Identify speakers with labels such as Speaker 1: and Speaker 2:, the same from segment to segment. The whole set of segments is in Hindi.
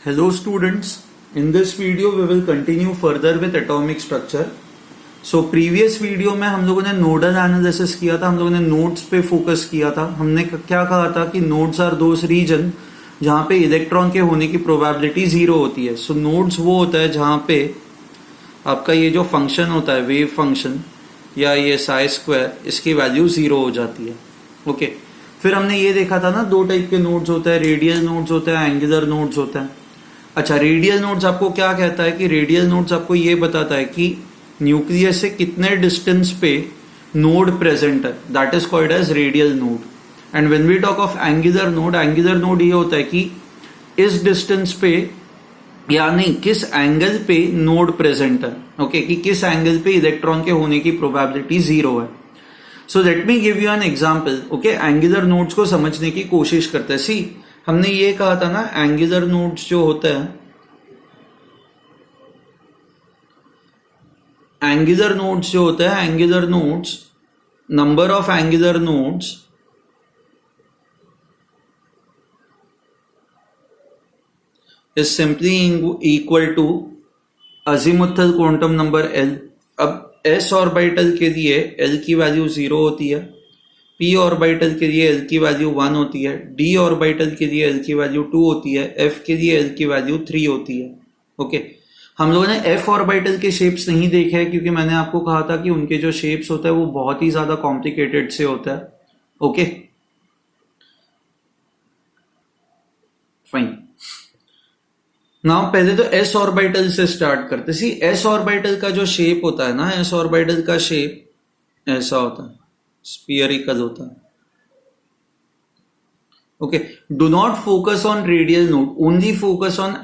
Speaker 1: Hello students, in this video we will continue further with atomic structure. So previous video में हम लोगों ने नोडल एनालिसिस किया था, हम लोगों ने नोड्स पे फोकस किया था. हमने क्या कहा था कि नोड्स आर दोस रीजन जहां पे इलेक्ट्रॉन के होने की प्रोबेबिलिटी जीरो होती है. सो नोड्स वो होता है जहां पे आपका ये जो फंक्शन होता है वेव फंक्शन या ये साई स्क्वायर, इसकी वैल्यू जीरो हो जाती है. ओके फिर हमने ये देखा था ना, दो टाइप के नोड्स होते हैं, रेडियल नोड्स होते हैं, एंगुलर नोड्स होते हैं. अच्छा, रेडियल नोड्स आपको क्या कहता है कि रेडियल नोड्स आपको ये बताता है कि न्यूक्लियस से कितने डिस्टेंस पे नोड प्रेजेंट है, that is called as radial node. And when we talk of angular node ये होता है कि इस डिस्टेंस पे यानी किस एंगल पे नोड प्रेजेंट है. ओके कि किस एंगल पे इलेक्ट्रॉन के होने की प्रोबेबिलिटी जीरो है. So let me give you an example. Okay angular nodes को समझने की कोशिश करते हैं. सी हमने ये कहा था ना, एंगुलर नोड्स जो होता है, एंगुलर नोड्स जो होता है, angular nodes, number of angular nodes is simply equal to azimuthal quantum number l. अब एस ऑर्बिटल के लिए एल की वैल्यू जीरो होती है, पी ऑर्बिटल के लिए एल की वैल्यू 1 होती है, डी ऑर्बिटल के लिए एल की वैल्यू 2 होती है, एफ के लिए एल की वैल्यू 3 होती है. ओके हम लोगों ने एफ ऑर्बिटल के शेप्स नहीं देखे हैं क्योंकि मैंने आपको कहा था कि उनके जो शेप्स होता है वो बहुत ही ज्यादा कॉम्प्लिकेटेड से होता है. Okay fine. नाउ पहले तो एस ऑर्बिटल से स्टार्ट करते. सी एस ऑर्बिटल का जो शेप होता है ना, एस ऑर्बिटल का शेप ऐसा होता है, स्फीयरिकल होता है. Okay do not focus on radial node, only focus on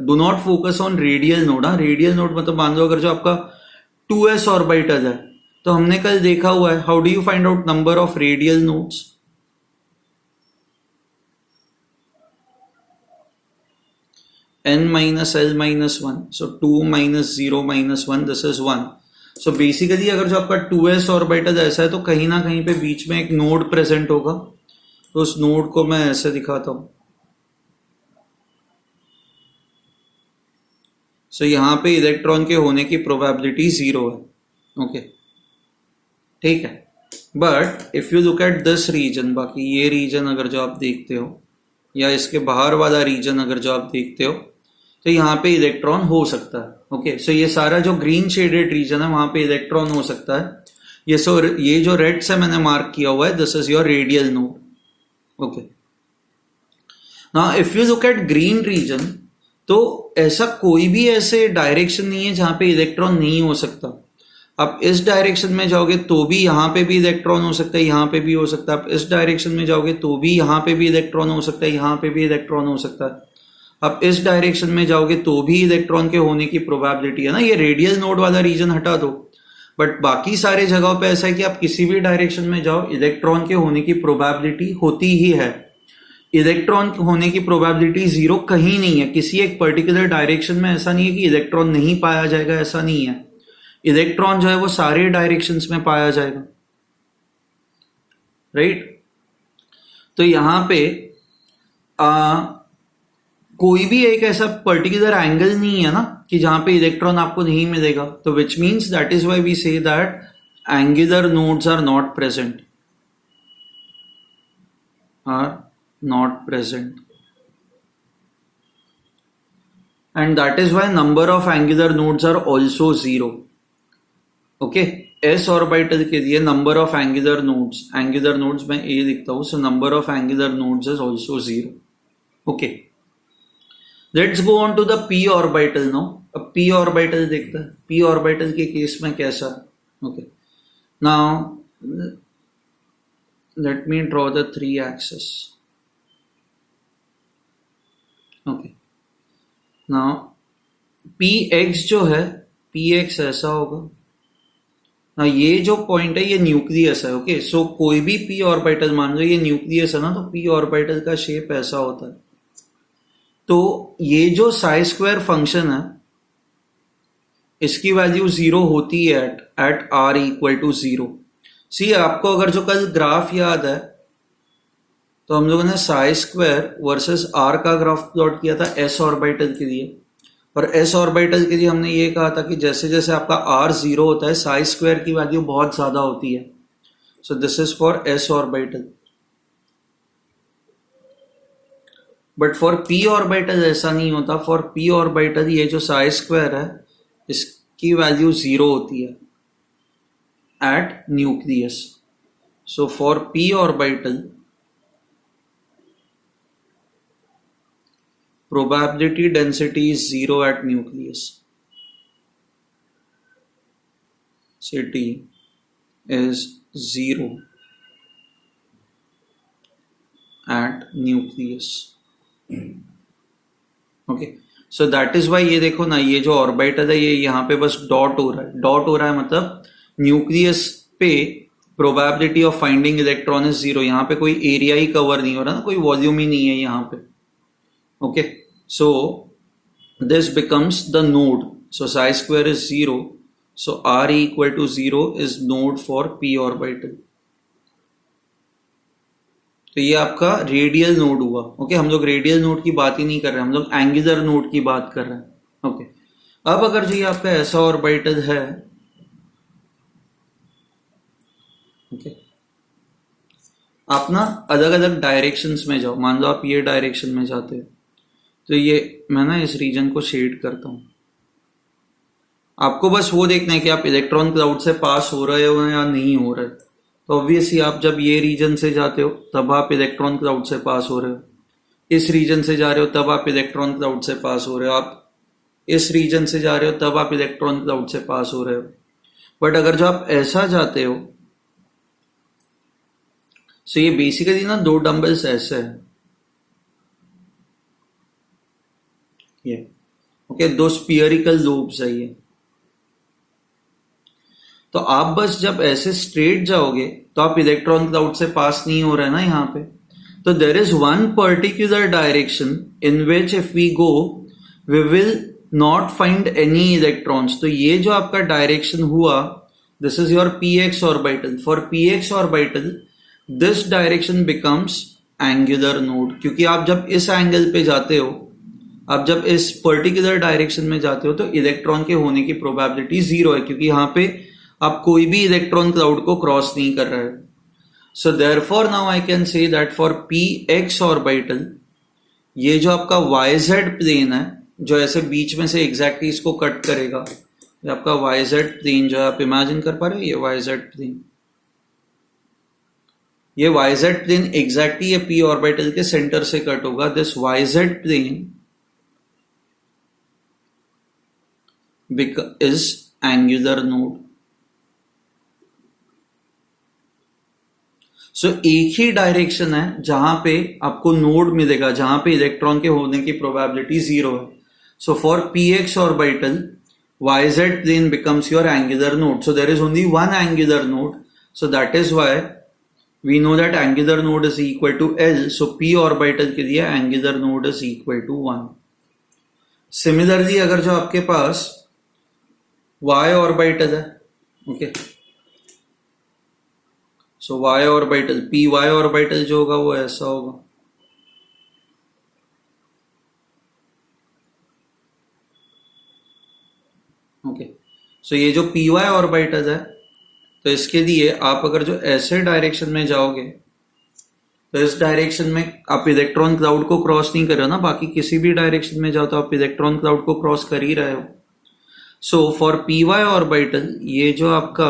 Speaker 1: do not focus on radial node. Radial node मतलब मान लो अगर जो आपका 2s ऑर्बिटल है तो हमने कल देखा हुआ है, how do you find out number of radial nodes? n minus l minus 1. So 2 minus 0 minus 1, this is 1. So basically अगर जो आपका 2s ऑर्बिटल ऐसा है तो कहीं ना कहीं पे बीच में एक नोड प्रेजेंट होगा. तो उस नोड को मैं ऐसे दिखाता हूं. सो यहां पे इलेक्ट्रॉन के होने की प्रोबेबिलिटी जीरो है. ओके ठीक है. But if you look at this region, बाकी ये रीजन अगर जो आप देखते हो या इसके बाहर वाला रीजन अगर जो आप देखते हो तो यहाँ पे इलेक्ट्रॉन हो सकता है. ओके सो ये सारा जो ग्रीन शेडेड रीजन है वहां पे इलेक्ट्रॉन हो सकता है. ये जो रेड से मैंने मार्क किया हुआ है, this is your radial node. Okay now if you look at green region तो ऐसा कोई भी ऐसे डायरेक्शन नहीं है जहां पे इलेक्ट्रॉन नहीं हो सकता. आप इस डायरेक्शन में जाओगे तो भी यहां पे भी इलेक्ट्रॉन हो सकता है, यहां पे भी हो सकता है. आप इस डायरेक्शन में जाओगे तो भी यहां पे भी इलेक्ट्रॉन हो सकता है, यहां पे भी इलेक्ट्रॉन हो सकता है. आप इस डायरेक्शन में जाओगे तो भी इलेक्ट्रॉन के होने की प्रोबेबिलिटी है ना. ये रेडियल नोड वाला रीजन हटा दो, बट बाकी सारे जगहों पे ऐसा है कि आप किसी भी डायरेक्शन में जाओ इलेक्ट्रॉन के होने की प्रोबेबिलिटी होती ही है. इलेक्ट्रॉन होने की प्रोबेबिलिटी जीरो कहीं नहीं है. किसी एक पर्टिकुलर डायरेक्शन में ऐसा नहीं है कि इलेक्ट्रॉन नहीं पाया जाएगा, ऐसा नहीं है. इलेक्ट्रॉन जो है वो सारे डायरेक्शंस में पाया जाएगा. राइट तो यहां पे कोई भी एक ऐसा पर्टिकुलर एंगल नहीं है ना कि जहां पे इलेक्ट्रॉन आपको नहीं मिलेगा. तो which means that is why we say that angular nodes are not present, and that is why number of angular nodes are also zero. okay s orbital के लिए number of angular nodes मैं a लिखता हूं. so number of angular nodes is also zero. okay let's go on to the p orbital now. अब p orbital देखते हैं. p orbital के केस में कैसा. okay now let me draw the 3 axis. okay now px जो है, px ऐसा होगा ना. ये जो पॉइंट है ये न्यूक्लियस है. ओके सो कोई भी p ऑर्बिटल मान लो ये न्यूक्लियस है ना, तो p ऑर्बिटल का शेप ऐसा होता है. तो ये जो साई स्क्वायर फंक्शन है इसकी वैल्यू जीरो होती है at r equal to zero. See आपको अगर जो कल ग्राफ याद है तो हम लोगों ने साई स्क्वायर वर्सेस आर का ग्राफ प्लॉट किया था एस ऑर्बिटल के लिए, और एस ऑर्बिटल के लिए हमने ये कहा था कि जैसे जैसे आपका आर जीरो होता है साई स्क्वायर की वैल्यू बहुत ज्यादा होती है. So this is for S orbital. But for P orbital ऐसा नहीं होता. फॉर पी ऑर्बिटल ये जो साई स्क्वायर है इसकी वैल्यू जीरो होती है at nucleus. So for P orbital probability density is zero at nucleus. City is zero at nucleus. Okay, so that is why ये देखो ना, ये जो ऑर्बिटल है ये यहाँ पे बस डॉट हो रहा है. डॉट हो रहा है मतलब न्यूक्लियस पे probability of finding electron is zero. यहाँ पे कोई एरिया ही कवर नहीं हो रहा ना, कोई वॉल्यूम ही नहीं है यहाँ पे. Okay, so this becomes the node. So psi square is 0. So R equal to 0 is node for p orbital. तो ये आपका रेडियल नोड हुआ. ओके, हम लोग रेडियल नोड की बात ही नहीं कर रहे, हम लोग एंगुलर नोड की बात कर रहे हैं. ओके, अब अगर जो ये आपका ऐसा ऑर्बिटल है, ओके, आप ना अलग अलग डायरेक्शंस में जाओ. मान लो आप ये डायरेक्शन में जाते हो, तो ये मैं ना इस रीजन को शेड करता हूं. आपको बस वो देखना है कि आप इलेक्ट्रॉन क्लाउड से पास हो रहे हो या नहीं हो रहे. तो ऑब्वियसली आप जब ये रीजन से जाते हो तब आप इलेक्ट्रॉन क्लाउड से पास हो रहे हो. इस रीजन से जा रहे हो तब आप इलेक्ट्रॉन क्लाउड से पास हो रहे हो. आप इस रीजन से जा रहे हो तब आप इलेक्ट्रॉन क्लाउड से पास हो रहे हो. बट अगर जो आप ऐसा जाते हो, सो ये बेसिकली ना दो डंबल्स ऐसे है. ये ओके, दो स्फीयरिकल लोब्स है ये. तो आप बस जब ऐसे स्ट्रेट जाओगे तो आप इलेक्ट्रॉन क्लाउड से पास नहीं हो रहे ना यहाँ पे. तो there is one particular direction in which if we go we will not find any electrons. तो ये जो आपका डायरेक्शन हुआ, this is your p x orbital. For p x orbital this direction becomes angular node. क्योंकि आप जब इस एंगल पे जाते हो, आप जब इस पर्टिकुलर डायरेक्शन में जाते हो, तो इलेक्ट्रॉन के होने की प्रोबेबिलिटी जीरो है, क्योंकि यहाँ पे आप कोई भी इलेक्ट्रॉन क्लाउड को क्रॉस नहीं कर रहे हो. So therefore now I can say that for p x orbital ये जो आपका वाई जेड प्लेन है, जो ऐसे बीच में से एग्जैक्टली इसको कट करेगा, ये आपका वाई जेड प्लेन जो आप इमेजिन कर पा रहे हो, ये वाई जेड प्लेन, ये वाई जेड प्लेन एग्जैक्टली ये पी ऑर्बिटल के सेंटर से कट होगा. This y z plane is angular node. So एक ही डायरेक्शन है जहां पे आपको नोड मिलेगा, जहां पे इलेक्ट्रॉन के होने की प्रोबेबिलिटी जीरो है. So for p x orbital y z plane becomes your angular node. So there is only one angular node. So that is why we know that angular node is equal to l. So p orbital के लिए angular node is equal to 1. Similarly अगर जो आपके पास y ऑर्बिटल है, okay, so y orbital, p Y orbital जो होगा वो ऐसा होगा. ओके, सो ये जो पी वाई ऑर्बिटल है, तो इसके लिए आप अगर जो ऐसे डायरेक्शन में जाओगे, तो इस डायरेक्शन में आप इलेक्ट्रॉन क्लाउड को क्रॉस नहीं कर रहे हो ना. बाकी किसी भी डायरेक्शन में जाओ तो आप इलेक्ट्रॉन क्लाउड को क्रॉस कर ही रहे हो. So for P Y orbital ये जो आपका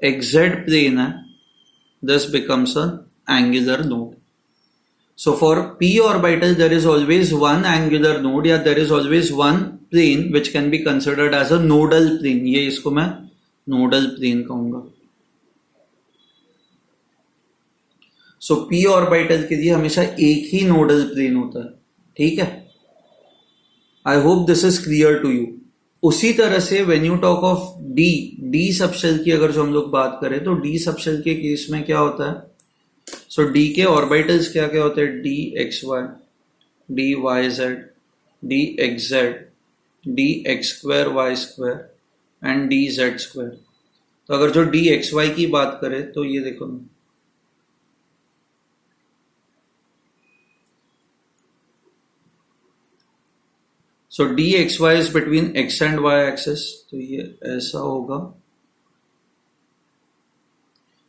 Speaker 1: एक्जेड प्लेन है, this becomes a angular node. So for P orbital there is always one angular node, या there is always one plane which can be considered as a nodal plane. ये इसको मैं नोडल प्लेन कहूंगा. सो पी ऑर्बिटल के लिए हमेशा एक ही नोडल प्लेन होता है. ठीक है, I hope this is clear to you. उसी तरह से when you talk of d subshell की अगर जो हम लोग बात करें, तो डी सबशेल के केस में क्या होता है. सो डी के ऑर्बिटल्स क्या क्या होते हैं, d x y, d y z, d x z, d x square y square and d z square. तो अगर जो डी एक्स वाई की बात करें तो ये देखो ना, so D x Y is between X and Y axes, तो ये ऐसा होगा,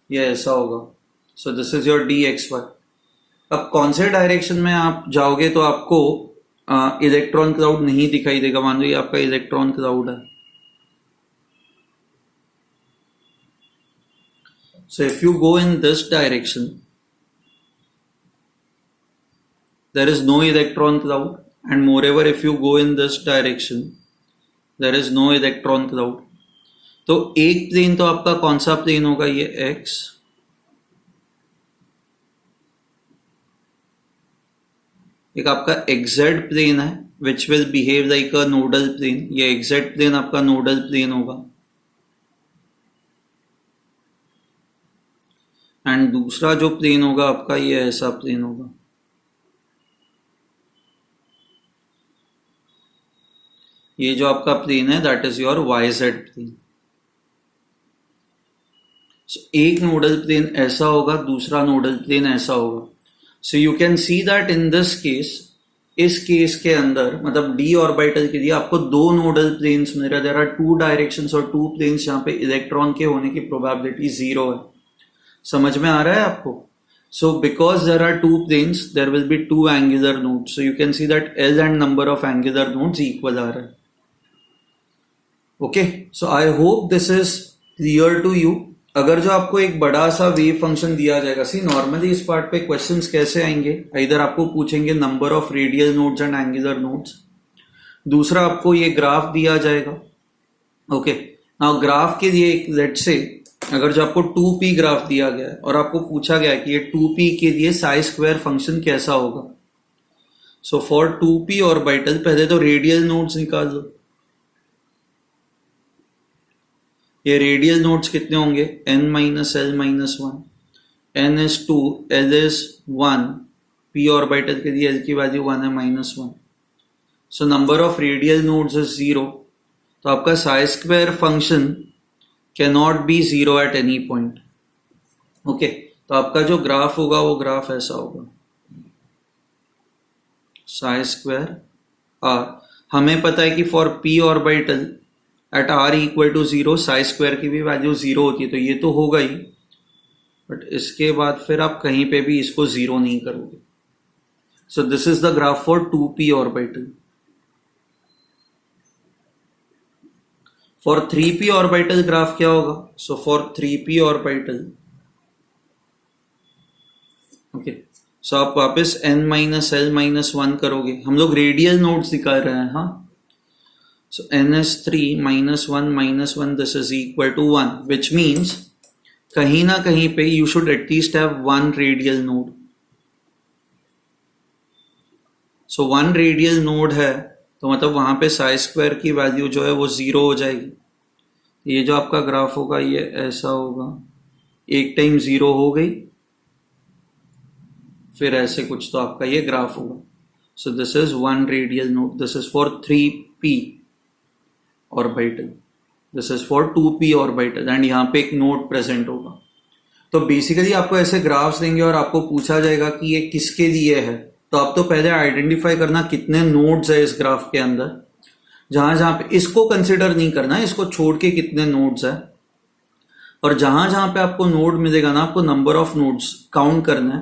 Speaker 1: ये ऐसा होगा। So this is your D x Y. अब कौन से डायरेक्शन में आप जाओगे तो आपको इलेक्ट्रॉन क्लाउड नहीं दिखाई देगा। मान लो ये आपका इलेक्ट्रॉन क्लाउड है। So if you go in this direction, there is no electron cloud, and moreover if you go in this direction, there is no electron cloud. तो एक प्लेन तो आपका कौन सा प्लेन होगा, ये x, एक आपका xz प्लेन है which will behave like a nodal plane। ये xz प्लेन आपका नोडल प्लेन होगा, एंड दूसरा जो प्लेन होगा आपका ये ऐसा प्लेन होगा। ये जो आपका प्लेन है that is your YZ plane. एक नोडल प्लेन ऐसा होगा, दूसरा नोडल प्लेन ऐसा होगा। So you can see that in this case, इस केस के अंदर मतलब डी ऑर्बिटल के लिए आपको दो नोडल प्लेन्स मिल रहे हैं। देयर आर टू डायरेक्शंस और टू प्लेन्स जहां पे इलेक्ट्रॉन के होने की प्रोबेबिलिटी 0 है। समझ में आ रहा है आपको? So because there are two planes there will be two angular nodes, so you can see that L and number of angular nodes equal आ रहा है। Okay, so I hope this is clear to you. अगर जो आपको एक बड़ा सा वेव फंक्शन दिया जाएगा, सी नॉर्मली इस पार्ट पे क्वेश्चंस कैसे आएंगे, इधर आपको पूछेंगे number of radial nodes and angular nodes, दूसरा आपको ये ग्राफ दिया जाएगा। ओके, नाउ ग्राफ के लिए लेट से अगर जो आपको 2p ग्राफ दिया गया है और आपको पूछा गया है कि ये 2p के लिए साई स्क्वायर फंक्शन कैसा होगा, सो फॉर 2p ऑर्बिटल पहले तो रेडियल नोड्स निकाल लो। ये रेडियल नोड्स कितने होंगे, n minus L minus 1, n is 2, l is 1, p orbital के लिए l की वैल्यू 1 है -1, so number of radial nodes is 0। तो आपका Sai square function cannot be 0 at any point। Okay, तो आपका जो ग्राफ होगा वो ग्राफ ऐसा होगा, साई स्क्वायर r। हमें पता है कि for p orbital at r equal to 0 psi square की भी वैल्यू 0 होती है, तो ये तो होगा ही, बट इसके बाद फिर आप कहीं पे भी इसको 0 नहीं करोगे। So this is the graph for 2p orbital. For 3p orbital graph क्या होगा, so for 3p orbital, okay, so आप वापस n माइनस एल माइनस 1 करोगे। हम लोग रेडियल नोड्स निकाल रहे हैं, हाँ। So n is 3 minus 1 this is equal to 1, which means कहीं ना कहीं पे you should at least have one radial node. So one radial node है तो मतलब वहां पे साई स्क्वायर की वैल्यू जो है वो 0 हो जाएगी। ये जो आपका ग्राफ होगा ये ऐसा होगा, एक टाइम 0 हो गई, फिर ऐसे कुछ तो आपका ये ग्राफ होगा। So this is one radial node, this is for 3p orbital, this is for 2p orbital, and यहाँ पे एक नोड प्रेजेंट होगा। तो बेसिकली आपको ऐसे ग्राफ्स देंगे और आपको पूछा जाएगा कि ये किसके लिए है, तो आप तो पहले आइडेंटिफाई करना कितने नोड्स है इस ग्राफ के अंदर, जहां जहां पे इसको कंसिडर नहीं करना है, इसको छोड़ के कितने नोड्स है, और जहां जहां पे आपको नोड मिलेगा ना आपको नंबर ऑफ नोड्स काउंट करना है,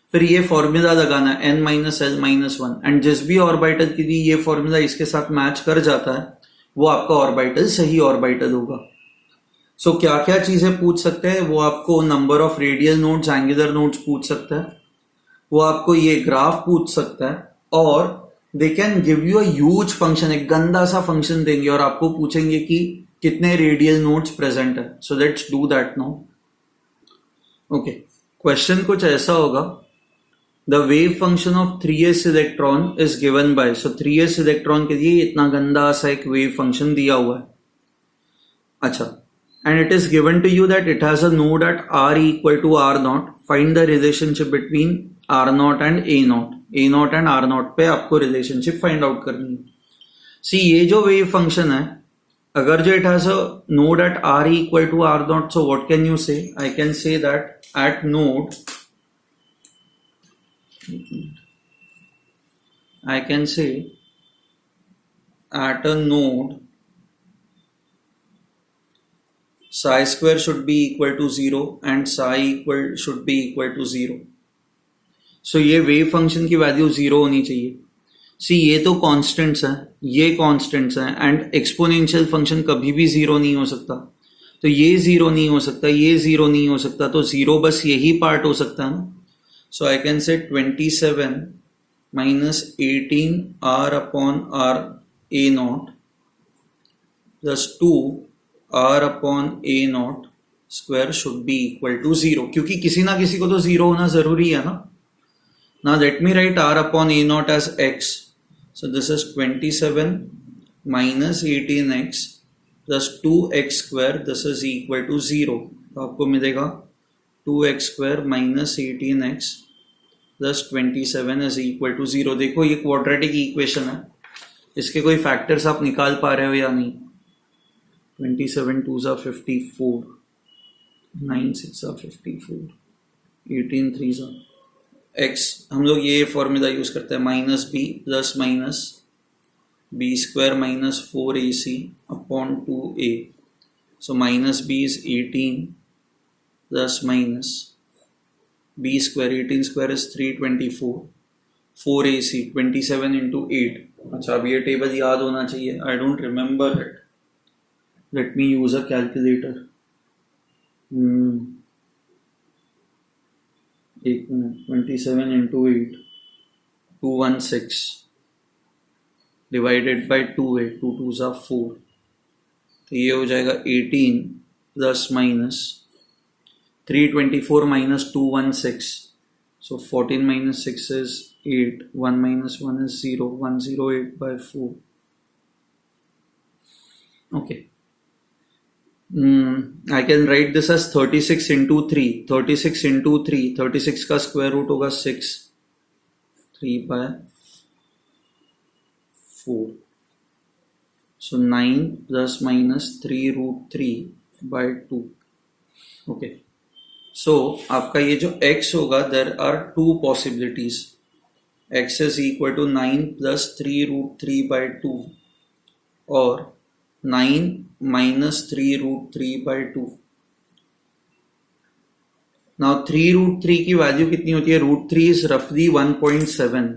Speaker 1: फिर ये फॉर्मूला लगाना है n minus L minus 1, and जिस भी ऑर्बिटल के लिए ये फॉर्मूला इसके साथ मैच कर जाता है वो आपका ऑर्बिटल सही ऑर्बिटल होगा। सो क्या क्या चीजें पूछ सकते हैं वो, आपको number of radial nodes angular nodes पूछ सकता है, वो आपको ये ग्राफ पूछ सकता है, और they can give you a huge function, एक गंदा सा फंक्शन देंगे और आपको पूछेंगे कि कितने रेडियल नोड्स प्रेजेंट है। So let's do that now. Okay, question कुछ ऐसा होगा, the wave function of 3s electron is given by, so 3s electron के लिए इतना गंदा सा एक वेव फंक्शन दिया हुआ है। अच्छा, and it is given to you that it has a node at r equal to r0, find the relationship between r0 and a0 and r0 पे आपको रिलेशनशिप फाइंड आउट करनी है। सी ये जो वेव फंक्शन है अगर जो it has a node at r equal to r naught, so what can you say? I can say that at node, I can say at a node psi square should be equal to 0 and psi equal should be equal to 0. So ये वेव फंक्शन की वैल्यू 0 होनी चाहिए. सी ये तो कांस्टेंट्स हैं, ये कांस्टेंट्स हैं, एंड एक्सपोनेंशियल फंक्शन कभी भी 0 नहीं हो सकता. तो ये 0 नहीं हो सकता, ये 0 नहीं हो सकता, तो 0 बस यही पार्ट हो सकता है ना. सो I can say 27 minus 18 r upon r a naught plus 2 r upon a naught square should be equal to 0, क्योंकि किसी ना किसी को तो 0 होना जरूरी है ना. Now let me write r upon a naught as x. So this is 27 minus 18x plus 2x square. This is equal to 0. तो आपको मिलेगा 2x square minus 18x plus 27 is equal to 0. देखो ये क्वाड्रेटिक इक्वेशन है, इसके कोई फैक्टर्स आप निकाल पा रहे हो या नहीं. 27 2s are 54, 9 6 are 54, 18 3s are x. हम लोग ये फॉर्मूला यूज करते हैं, minus B plus minus B square minus 4ac upon 2a. So minus B is 18 plus minus B square, 18 square is 324, 4ac 27 into 8. अच्छा, अब ये टेबल याद होना चाहिए. I don't remember it. Let me use a calculator. एक minute. 27 into 8 216 divided by 2a, 2 2s are 4. तो ये हो जाएगा 18 plus minus 324 minus 216. So 14 minus 6 is 8. 1 minus 1 is 0. 108 by 4. Okay. I can write this as 36 into 3. 36 into 3. 36 का square root होगा 6. 3 by 4. So 9 plus minus 3 root 3 by 2. Okay. So आपका ये जो x होगा, there are two possibilities. x is equal to 9 plus 3 root 3 by 2 or 9 minus 3 root 3 by 2. Now 3 root 3 की वैल्यू कितनी होती है? root 3 is roughly 1.7.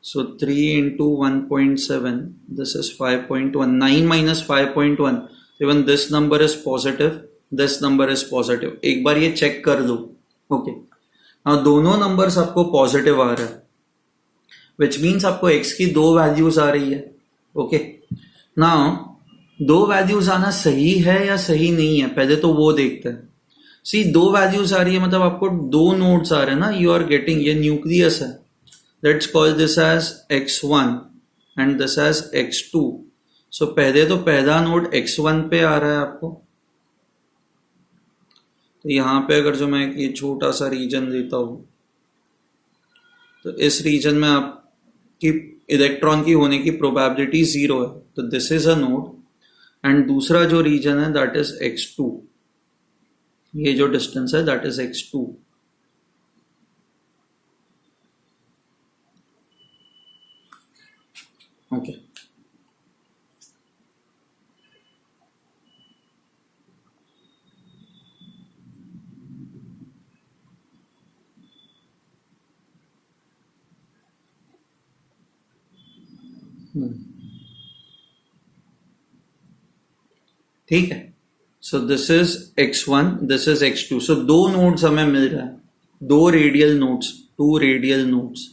Speaker 1: So 3 into 1.7, this is 5.1. 9 minus 5.1. Even this number is positive. This number is positive. एक बार ये चेक कर लो. ओके. now दोनों नंबर्स आपको पॉजिटिव आ रहा है, विच मीन्स आपको x की दो वैल्यूज आ रही है. ओके. नाउ दो वैल्यूज आना सही है या सही नहीं है, पहले तो वो देखते हैं. सी दो वैल्यूज आ रही है मतलब आपको दो नोड्स आ रहे हैं ना. यू आर गेटिंग, ये न्यूक्लियस है. Let's call this as x1 and this as x2. So पहले तो पहला नोड x1 पे आ रहा है आपको. तो यहाँ पे अगर जो मैं ये छोटा सा रीजन लेता हूँ, तो इस रीजन में आपकी इलेक्ट्रॉन की होने की प्रोबेबिलिटी 0 है. तो this is a node. And दूसरा जो रीजन है दैट इज x2. ये जो डिस्टेंस है दैट इज x2. ओके. ठीक है. So this is x1, this is x2. So दो नोड्स हमें मिल रहा है, दो radial nodes, two radial nodes.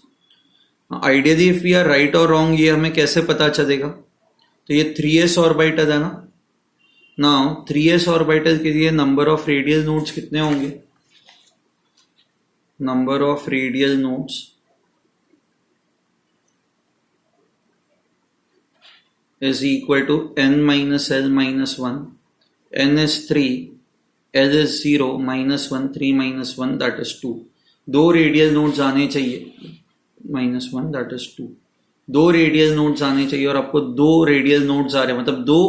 Speaker 1: Ideally if we are right और रॉन्ग ये हमें कैसे पता चलेगा? तो ये 3s ऑर्बिटल है ना. नाउ 3s ऑर्बिटल के लिए नंबर ऑफ रेडियल नोड्स कितने होंगे? Number of radial nodes is equal to n minus l minus 1. n is 3, l is 0, minus 1, 3 minus 1 that is 2. दो रेडियल नोड्स आने चाहिए, minus 1 that is 2. दो रेडियल नोड्स आने चाहिए और आपको दो रेडियल नोड्स आ रहे हैं, मतलब दो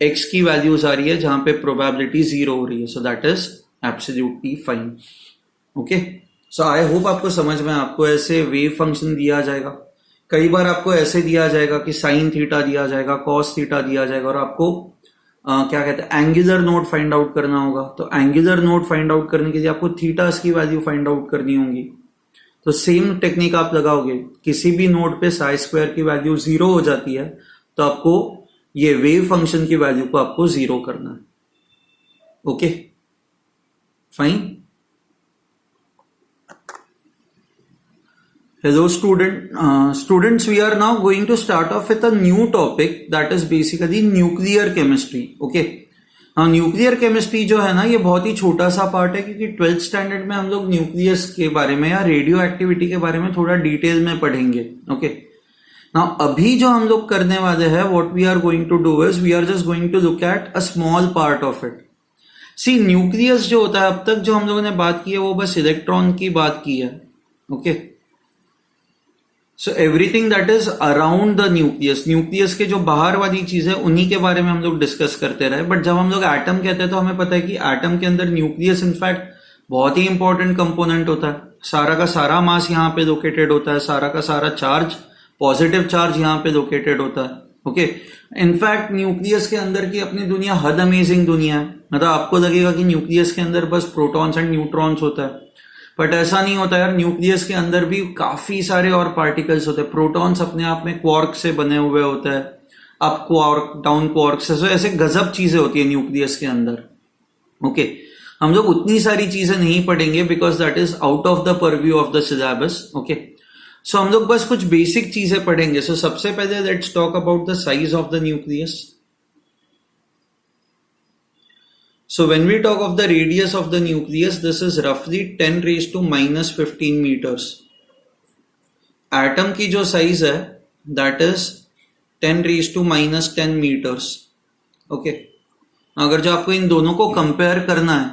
Speaker 1: x की वैल्यूज आ रही है जहां पे प्रोबेबिलिटी 0 हो रही है, सो that is absolutely fine. Okay, so I hope आपको समझ में, आपको ऐसे वेव फंक्शन दिया जाएगा, कई बार आपको ऐसे दिया जाएगा कि साइन थीटा दिया जाएगा, कॉस थीटा दिया जाएगा, और आपको क्या कहते हैं एंगुलर नोड फाइंड आउट करना होगा। तो एंगुलर नोड फाइंड आउट करने के लिए आपको थीटास की वैल्यू फाइंड आउट करनी होगी। तो सेम टेक्निक आप लगाओगे, किसी भी नोड पे साई स्क्वायर की वैल्यू 0 हो जाती है तो आपको ये वेव फंक्शन की वैल्यू को आपको 0 करना है। Okay fine. Hello students, we are now going to start off with a new topic that is basically nuclear chemistry. Okay, nuclear chemistry जो है ना, ये बहुत ही छोटा सा पार्ट है, क्योंकि 12th स्टैंडर्ड में हम लोग न्यूक्लियस के बारे में या रेडियो एक्टिविटी के बारे में थोड़ा डिटेल में पढ़ेंगे। ओके, नाउ अभी जो हम लोग करने वाले हैं, what we are going to do is we are just going to look at a small part of it. See, nucleus जो होता है, अब तक जो हम लोगों ने बात की है वो बस इलेक्ट्रॉन की बात की है। Okay, so everything that is around the nucleus, nucleus के जो बाहर वाली चीज है उन्हीं के बारे में हम लोग डिस्कस करते रहे। बट जब हम लोग एटम कहते हैं तो हमें पता है कि एटम के अंदर न्यूक्लियस इनफैक्ट बहुत ही इंपॉर्टेंट कंपोनेंट होता है। सारा का सारा मास यहाँ पे लोकेटेड होता है, सारा का सारा चार्ज, पॉजिटिव चार्ज यहाँ पे लोकेटेड होता है। ओके, इनफैक्ट न्यूक्लियस के अंदर की अपनी दुनिया हद अमेजिंग दुनिया है। मतलब आपको लगेगा कि न्यूक्लियस के अंदर बस प्रोटॉन्स एंड न्यूट्रॉन्स होता है, बट ऐसा नहीं होता यार। न्यूक्लियस के अंदर भी काफी सारे और पार्टिकल्स होते हैं। प्रोटॉन्स अपने आप में क्वार्क से बने हुए होते हैं, अप क्वार्क, डाउन क्वार्क से, ऐसे गजब चीजें होती है न्यूक्लियस के अंदर। ओके, हम लोग उतनी सारी चीजें नहीं पढ़ेंगे because that is out of the purview of the syllabus. Okay, so हम लोग बस कुछ बेसिक चीजें पढ़ेंगे। सो सबसे पहले let's talk about the size of the nucleus. So when we talk of the radius of the nucleus, this is roughly 10 raised to minus 15 meters. Atom की जो साइज है that is 10 raised to minus 10 meters. Okay, अगर जो आपको इन दोनों को कंपेयर करना है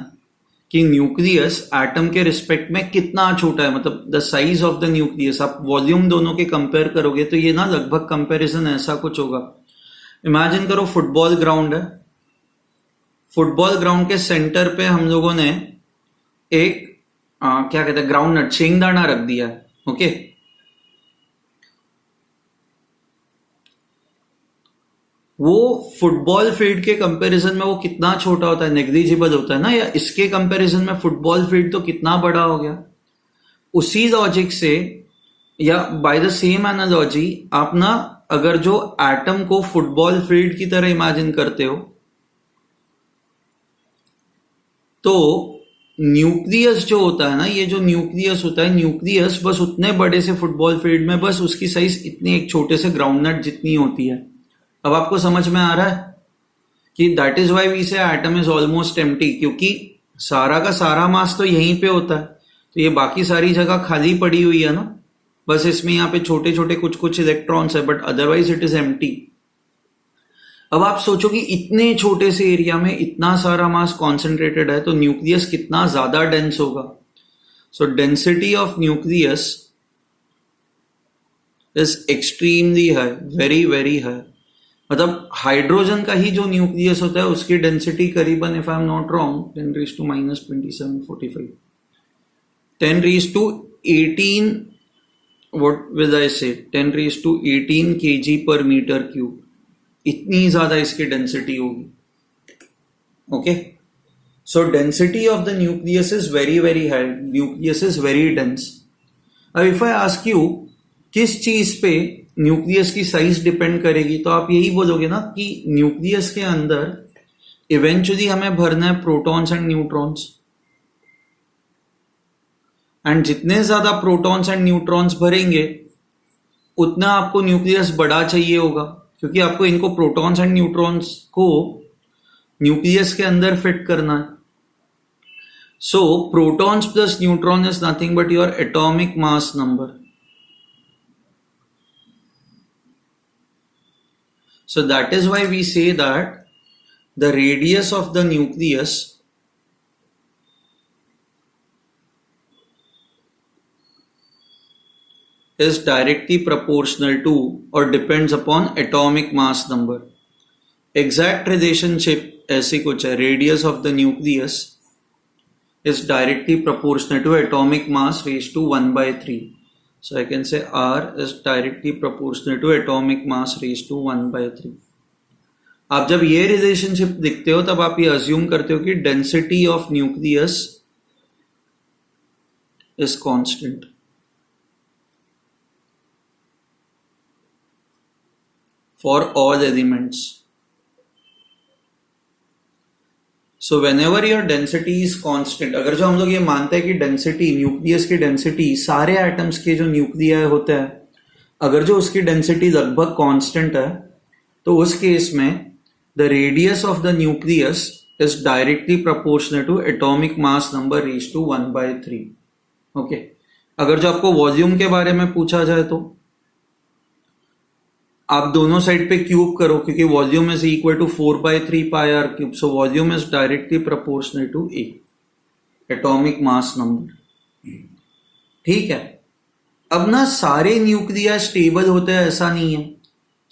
Speaker 1: कि न्यूक्लियस एटम के रिस्पेक्ट में कितना छोटा है, मतलब the size of the nucleus, आप वॉल्यूम दोनों के कंपेयर करोगे तो ये ना लगभग कंपेरिजन ऐसा कुछ होगा। इमेजिन करो फुटबॉल ग्राउंड है, फुटबॉल ग्राउंड के सेंटर पे हम लोगों ने एक क्या कहते हैं ग्राउंड नट, शेंगदाना रख दिया है। ओके, वो फुटबॉल फील्ड के कंपैरिजन में वो कितना छोटा होता है, नेग्लिजिबल होता है ना, या इसके कंपैरिजन में फुटबॉल फील्ड तो कितना बड़ा हो गया। उसी लॉजिक से या बाय द सेम एनालॉजी आप ना अगर जो एटम को फुटबॉल फील्ड की तरह इमेजिन करते हो, तो न्यूक्लियस जो होता है ना, ये जो न्यूक्लियस होता है, न्यूक्लियस बस उतने बड़े से फुटबॉल फील्ड में बस उसकी साइज इतनी एक छोटे से ग्राउंड नट जितनी होती है। अब आपको समझ में आ रहा है कि दैट इज व्हाई वी से एटम इज ऑलमोस्ट एम्प्टी, क्योंकि सारा का सारा मास तो यहीं पे होता है, तो ये बाकी सारी जगह खाली पड़ी हुई है ना, बस इसमें यहाँ पे छोटे छोटे कुछ कुछ इलेक्ट्रॉन्स है, but otherwise it is empty. अब आप सोचो कि इतने छोटे से एरिया में इतना सारा मास कॉन्सेंट्रेटेड है, तो न्यूक्लियस कितना ज्यादा डेंस होगा। सो density of nucleus is extremely high, very very high. मतलब हाइड्रोजन का ही जो न्यूक्लियस होता है उसकी डेंसिटी करीबन, if I am not wrong, 10 raised to minus 2745, 10 raised to 18, what will I say, 10 raised to 18 kg per meter cube, इतनी ज्यादा इसकी डेंसिटी होगी। Okay, so density of the nucleus is very very high, nucleus is very dense. अब इफ आई आस्क यू किस चीज पे न्यूक्लियस की साइज डिपेंड करेगी, तो आप यही बोलोगे ना कि न्यूक्लियस के अंदर इवेंचुअली हमें भरना है प्रोटॉन्स एंड न्यूट्रॉन्स, एंड जितने ज्यादा प्रोटॉन्स एंड न्यूट्रॉन्स भरेंगे उतना आपको न्यूक्लियस बड़ा चाहिए होगा, क्योंकि आपको इनको प्रोटॉन्स एंड न्यूट्रॉन्स को न्यूक्लियस के अंदर फिट करना है। So protons plus neutron is nothing but your atomic mass number. So that is why we say that the radius of the nucleus is directly proportional to or depends upon atomic mass number. Exact relationship ऐसी कुछ है, radius of the nucleus is directly proportional to atomic mass raised to 1/3. So I can say R is directly proportional to atomic mass raised to 1/3. आप जब ये रिलेशनशिप देखते हो तब आप ये अज्यूम करते हो कि density of nucleus is constant. For all elements. So when ever your density is constant, अगर जो हम लोग ये मानते हैं कि डेंसिटी, न्यूक्लियस की डेंसिटी सारे एटम्स के जो न्यूक्लियाई होते हैं, अगर जो उसकी डेंसिटी लगभग कांस्टेंट है, तो उस केस में the radius of the nucleus is directly proportional to atomic mass number raised to 1/3. Okay. अगर जो आपको वॉल्यूम के बारे में पूछा जाए तो आप दोनों साइड पे क्यूब करो, क्योंकि volume is equal to 4/3 pi r cube. So volume is directly proportional to A, atomic mass number. ठीक है. अब ना सारे न्यूक्लिया स्टेबल होते हैं ऐसा नहीं है.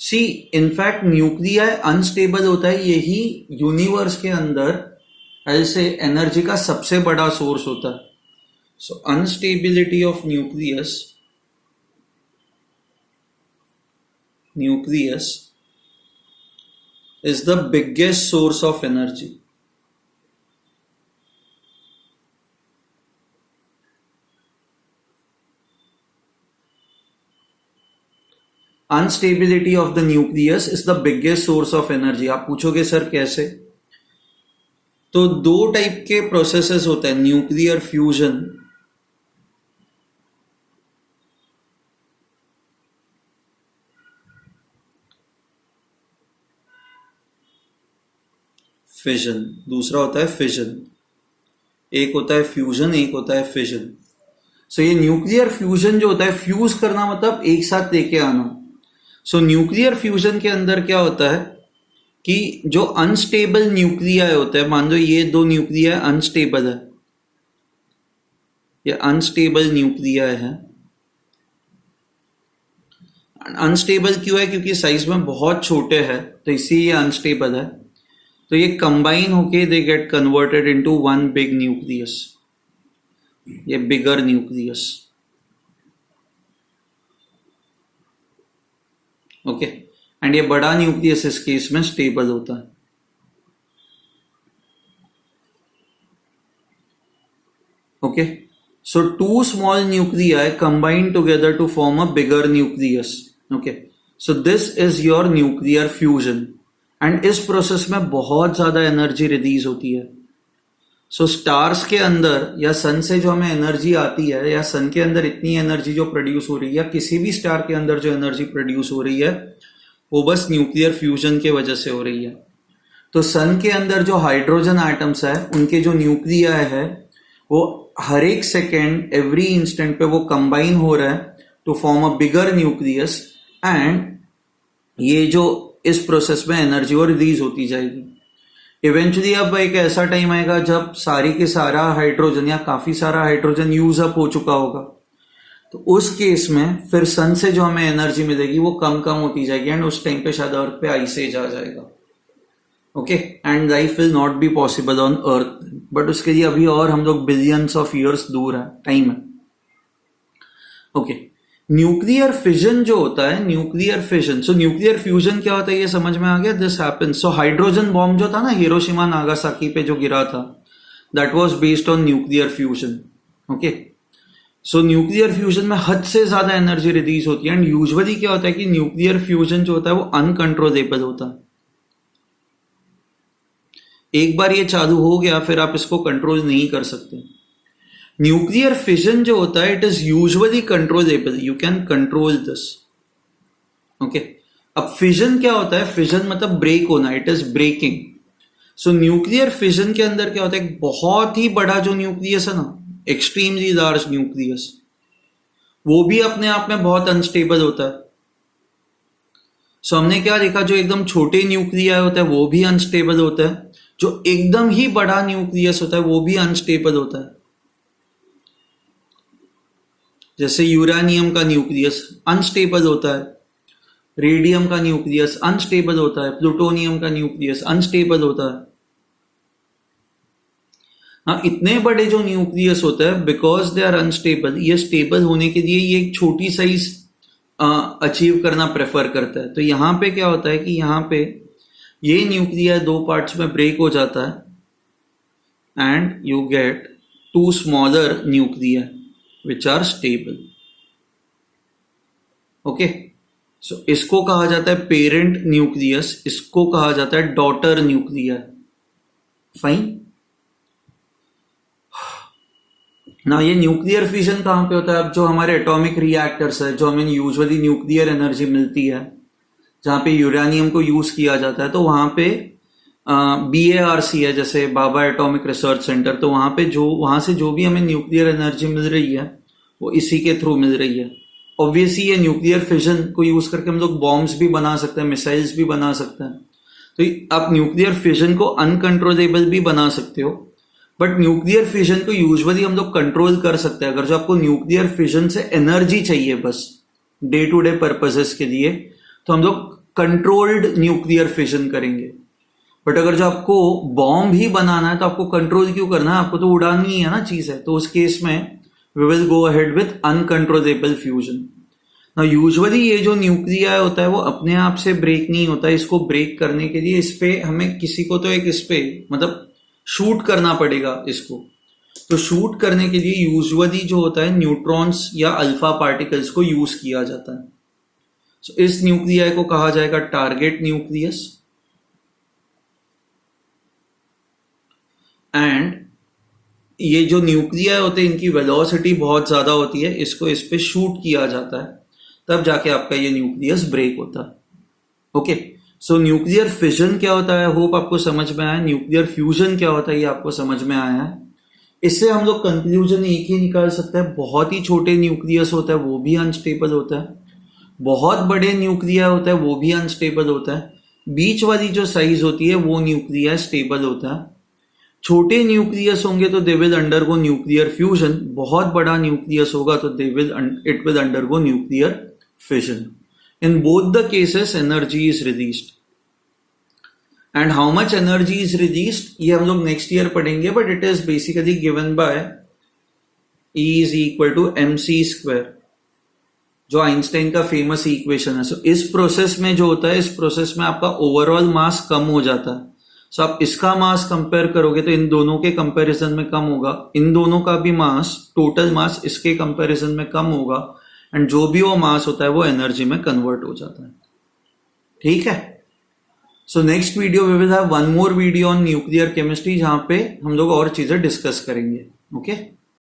Speaker 1: सी इनफैक्ट न्यूक्लिया अनस्टेबल होता है, यही यूनिवर्स के अंदर ऐसे एनर्जी का सबसे बड़ा सोर्स होता है. So instability of nucleus is the biggest source of energy. Instability of the nucleus is the biggest source of energy. आप पूछोगे सर कैसे? तो दो टाइप के प्रोसेसेस होते हैं, न्यूक्लियर फ्यूजन फिजन, दूसरा होता है फिजन. एक होता है फ्यूजन, एक होता है फिजन. सो ये न्यूक्लियर फ्यूजन जो होता है, फ्यूज करना मतलब एक साथ लेके आना. सो न्यूक्लियर फ्यूजन के अंदर क्या होता है कि जो अनस्टेबल न्यूक्लिया होता है, मान लो ये दो न्यूक्लिया अनस्टेबल है, ये अनस्टेबल न्यूक्लिया है. अनस्टेबल क्यों है? क्योंकि साइज में बहुत छोटे हैं, तो इसीलिए अनस्टेबल है. तो ये कंबाइन होके they get converted into one big nucleus, ये बिगर न्यूक्लियस. ओके. एंड ये बड़ा न्यूक्लियस इस केस में स्टेबल होता है. Okay. So two small nuclei combine together to form a bigger nucleus. Okay. So this is your nuclear fusion. And इस प्रोसेस में बहुत ज्यादा एनर्जी रिलीज होती है. सो स्टार्स के अंदर या सन से जो हमें एनर्जी आती है, या सन के अंदर इतनी एनर्जी जो प्रोड्यूस हो रही है, या किसी भी स्टार के अंदर जो एनर्जी प्रोड्यूस हो रही है, वो बस न्यूक्लियर फ्यूजन के वजह से हो रही है. तो सन के अंदर जो हाइड्रोजन एटम्स है, उनके जो न्यूक्लिया है, वो हर एक सेकेंड, एवरी इंस्टेंट पे वो कंबाइन हो रहा है to form a bigger nucleus. And ये जो इस प्रोसेस में एनर्जी और रिलीज होती जाएगी. इवेंचुअली अब एक ऐसा टाइम आएगा जब सारी के सारा हाइड्रोजन या काफी सारा हाइड्रोजन यूज अप हो चुका होगा. तो उस केस में फिर सन से जो हमें एनर्जी मिलेगी वो कम कम होती जाएगी, एंड उस टाइम पे शायद अर्थ पे आइस एज आ जाएगा. Okay. And life will not be possible on earth. But उसके लिए अभी और हम लोग बिलियंस ऑफ ईयर्स दूर है, टाइम है. ओके. न्यूक्लियर फिजन जो होता है, न्यूक्लियर फिजन, सो न्यूक्लियर फ्यूजन क्या होता है ये समझ में आ गया. This happens. So hydrogen bomb जो था ना हिरोशिमा नागासाकी पे जो गिरा था, that was based on nuclear fusion. Okay. So nuclear fusion में हद से ज्यादा एनर्जी रिलीज होती है. एंड यूजुअली क्या होता है कि न्यूक्लियर फ्यूजन जो होता है वो अनकंट्रोलेबल होता है. एक बार ये चालू हो गया फिर आप इसको कंट्रोल नहीं कर सकते. न्यूक्लियर फिजन जो होता है, it is usually controllable, you can control this. Okay. अब फिजन क्या होता है? फिजन मतलब ब्रेक होना, it is breaking. So nuclear fission के अंदर क्या होता है, बहुत ही बड़ा जो न्यूक्लियस है ना, एक्सट्रीमली लार्ज न्यूक्लियस, वो भी अपने आप में बहुत अनस्टेबल होता है. सो हमने क्या देखा, जो एकदम छोटे न्यूक्लिया होता है वो भी अनस्टेबल होता है, जो एकदम ही बड़ा न्यूक्लियस होता है वो भी अनस्टेबल होता है. जैसे यूरेनियम का न्यूक्लियस अनस्टेबल होता है, रेडियम का न्यूक्लियस अनस्टेबल होता है, प्लूटोनियम का न्यूक्लियस अनस्टेबल होता है। हाँ, इतने बड़े जो न्यूक्लियस होता है बिकॉज दे आर अनस्टेबल, ये स्टेबल होने के लिए ये एक छोटी साइज अचीव करना प्रेफर करता है। तो यहाँ पे क्या होता है कि यहाँ पे ये न्यूक्लियर दो पार्ट्स में ब्रेक हो जाता है and you get to smaller nuclear which are stable. Okay, so इसको कहा जाता है पेरेंट न्यूक्लियस, इसको कहा जाता है डॉटर न्यूक्लियर। फाइन। ना ये न्यूक्लियर फिजन कहाँ पे होता है? अब जो हमारे एटॉमिक रिएक्टर्स है, जो हमें यूजुअली न्यूक्लियर एनर्जी मिलती है, जहाँ पे यूरेनियम को यूज किया जाता है, तो वहां पे BARC है, जैसे बाबा एटॉमिक रिसर्च सेंटर, तो वहां से जो भी हमें न्यूक्लियर एनर्जी मिल रही है वो इसी के थ्रू मिल रही है। ऑब्वियसली ये न्यूक्लियर फिजन को यूज करके हम लोग बॉम्ब्स भी बना सकते हैं, मिसाइल्स भी बना सकते हैं। तो आप न्यूक्लियर फिजन को अनकंट्रोलेबल भी बना सकते हो, बट न्यूक्लियर फिजन को यूजुअली हम लोग कंट्रोल कर सकते हैं। अगर जो आपको न्यूक्लियर फिजन से एनर्जी चाहिए बस डे टू डे पर्पसेस के लिए, तो हम लोग कंट्रोल्ड न्यूक्लियर फिजन करेंगे। बट अगर जो आपको बॉम्ब ही बनाना है तो आपको कंट्रोल क्यों करना है? आपको तो उड़ानी ही है ना चीज है। तो उस केस में we will go ahead with uncontrollable fusion. ना यूजुअली ये जो न्यूक्लियर होता है वो अपने आप से ब्रेक नहीं होता है। इसको ब्रेक करने के लिए इस पे हमें किसी को तो एक इस पे मतलब शूट करना पड़ेगा इसको। तो शूट करने के लिए यूजुअली जो होता है न्यूट्रॉन्स या अल्फा पार्टिकल्स को यूज किया जाता है। So, इस न्यूक्लियर को कहा जाएगा टारगेट न्यूक्लियस एंड ये जो न्यूक्लियर होते हैं इनकी वेलोसिटी बहुत ज्यादा होती है, इसको इस पे शूट किया जाता है, तब जाके आपका ये न्यूक्लियस ब्रेक होता है। ओके, सो न्यूक्लियर फिजन क्या होता है, होप आपको समझ में आया। न्यूक्लियर फ्यूजन क्या होता है ये आपको समझ में आया है। इससे हम लोग कंक्लूजन एक ही निकाल सकते हैं, बहुत ही छोटे न्यूक्लियस होता है वो भी अनस्टेबल होता है, बहुत बड़े न्यूक्लियर होता है वो भी अनस्टेबल होता है, बीच वाली जो साइज होती है वो न्यूक्लियर स्टेबल होता है। छोटे न्यूक्लियस होंगे तो they will undergo nuclear fusion, बहुत बड़ा न्यूक्लियस होगा तो it will undergo nuclear fission. In both the cases energy is released and how much energy is released ये हम लोग नेक्स्ट ईयर पढ़ेंगे, but it is basically given by E is equal to mc², जो आइंस्टाइन का फेमस इक्वेशन है। सो इस प्रोसेस में जो होता है, इस प्रोसेस में आपका ओवरऑल मास कम हो जाता है। सो आप इसका मास कंपेयर करोगे तो इन दोनों के कंपैरिजन में कम होगा, इन दोनों का भी मास, टोटल मास इसके कंपैरिजन में कम होगा, एंड जो भी वो मास होता है वो एनर्जी में कन्वर्ट हो जाता है। ठीक है, so next video we will have one more video on nuclear chemistry, जहां पे हम लोग और चीजें डिस्कस करेंगे। ओके।